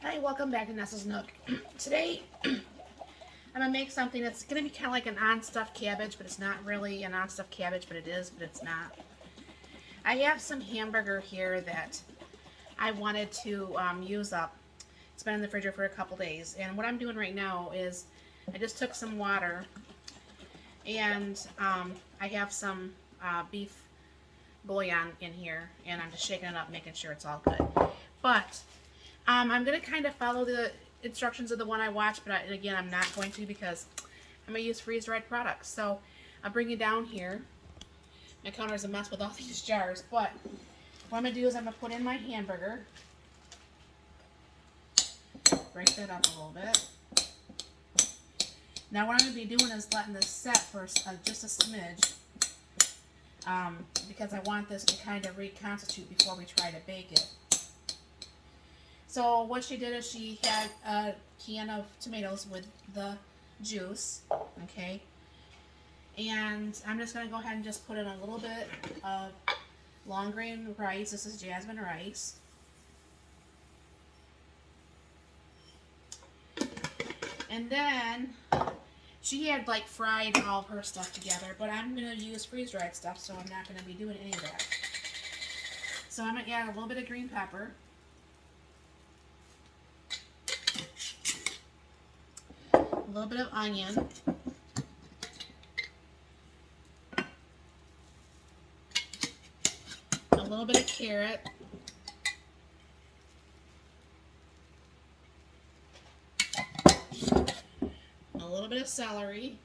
Hi, welcome back to Nessa's Nook. Today, I'm going to make something that's going to be kind of like an unstuffed cabbage, but it's not really an unstuffed cabbage, but it is, but it's not. I have some hamburger here that I wanted to use up. It's been in the refrigerator for a couple days, and what I'm doing right now is I just took some water, and I have some beef bouillon in here, and I'm just shaking it up, making sure it's all good. But I'm going to kind of follow the instructions of the one I watched, but again, I'm not going to because I'm going to use freeze-dried products. So I'll bring you down here. My counter's a mess with all these jars, but what I'm going to do is I'm going to put in my hamburger. Break that up a little bit. Now what I'm going to be doing is letting this set for just a smidge because I want this to kind of reconstitute before we try to bake it. So what she did is she had a can of tomatoes with the juice, okay? And I'm just going to go ahead and just put in a little bit of long grain rice. This is jasmine rice. And then she had like fried all of her stuff together, but I'm going to use freeze-dried stuff, so I'm not going to be doing any of that. So I'm going to add a little bit of green pepper. A little bit of onion, a little bit of carrot, a little bit of celery.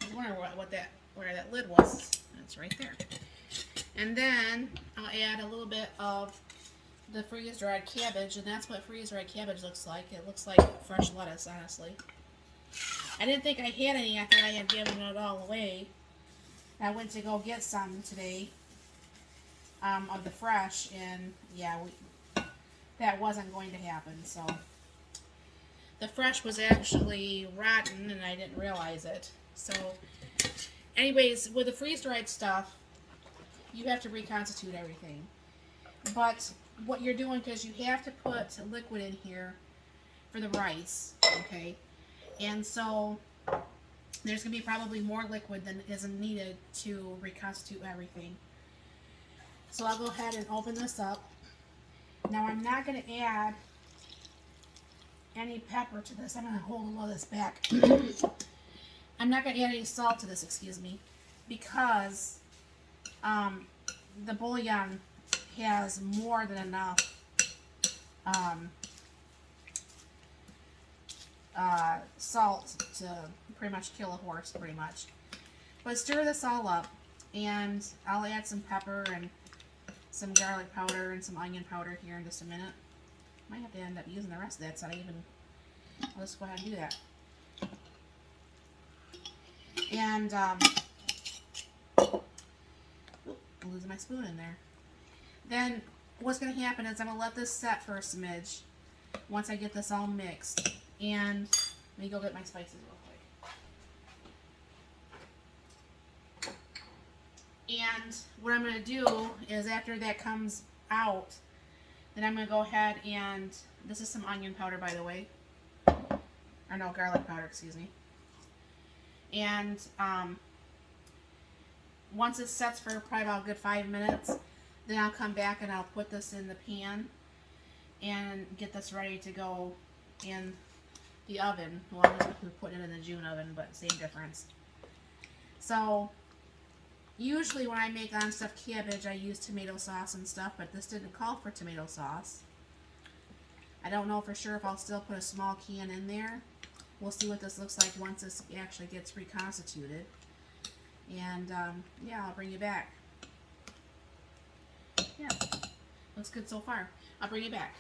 I was wondering where that lid was. That's right there. And then I'll add a little bit of the freeze-dried cabbage, and that's what freeze-dried cabbage looks like. It looks like fresh lettuce, honestly. I didn't think I had any. I thought I had given it all away. I went to go get some today of the fresh, and yeah, that wasn't going to happen. So the fresh was actually rotten, and I didn't realize it. So anyways, with the freeze-dried stuff, you have to reconstitute everything. But what you're doing, because you have to put liquid in here for the rice, okay? And so there's going to be probably more liquid than is needed to reconstitute everything. So I'll go ahead and open this up. Now I'm not going to add any pepper to this. I'm going to hold a lot of this back. I'm not going to add any salt to this, excuse me, because the bouillon has more than enough salt to pretty much kill a horse, pretty much. But stir this all up, and I'll add some pepper and some garlic powder and some onion powder here in just a minute. Might have to end up using the rest of that, so I'll just go ahead and do that. And I'm losing my spoon in there. Then what's going to happen is I'm going to let this set for a smidge once I get this all mixed. And let me go get my spices real quick. And what I'm going to do is after that comes out, then I'm going to go ahead and, this is some onion powder, by the way. Or no, garlic powder, excuse me. And once it sets for probably about a good 5 minutes, then I'll come back and I'll put this in the pan and get this ready to go in the oven. Well, I'm just putting it in the June oven, but same difference. So usually when I make unstuffed cabbage, I use tomato sauce and stuff, but this didn't call for tomato sauce. I don't know for sure if I'll still put a small can in there. We'll see what this looks like once this actually gets reconstituted. And yeah, I'll bring you back. Yeah, looks good so far. I'll bring you back.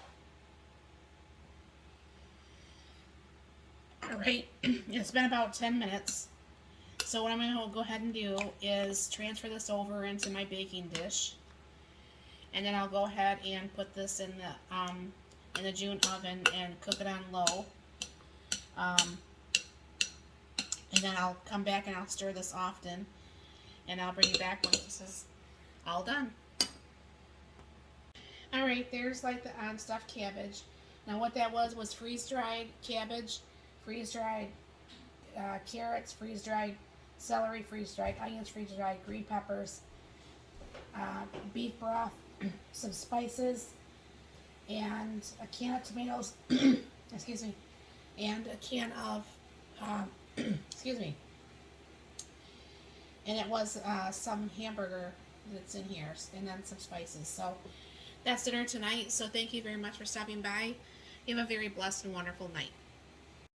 Alright, it's been about 10 minutes. So what I'm going to go ahead and do is transfer this over into my baking dish. And then I'll go ahead and put this in the June oven and cook it on low. And then I'll come back and I'll stir this often. And I'll bring you back once this is all done. Alright, there's like the unstuffed cabbage. Now what that was freeze-dried cabbage, freeze-dried carrots, freeze-dried celery, freeze-dried onions, freeze-dried green peppers, beef broth, some spices, and a can of tomatoes, excuse me, and a can of, excuse me, and it was some hamburger that's in here, and then some spices. So that's dinner tonight. So thank you very much for stopping by. You have a very blessed and wonderful night.